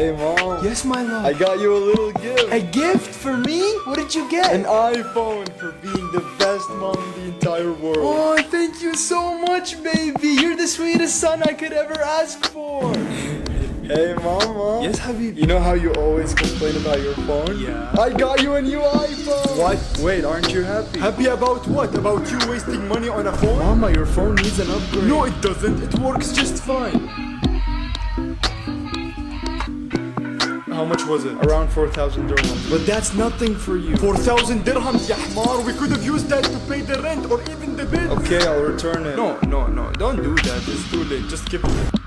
Hey mom. Yes, my love. I got you a little gift. A gift for me? What did you get? An iPhone for being the best mom in the entire world. Oh, thank you so much, baby. You're the sweetest son I could ever ask for. Hey mama. Yes, Habibi. You know how you always complain about your phone? Yeah. I got you a new iPhone. What? Wait, aren't you happy? Happy about what? About you wasting money on a phone? Mama, your phone needs an upgrade. No, it doesn't. It works just fine. How much was it? Around 4,000 dirhams. But that's nothing for you. 4,000 dirhams, ya hmar. We could have used that to pay the rent or even the bill. Okay, I'll return it. No. Don't do that. It's too late. Just keep it.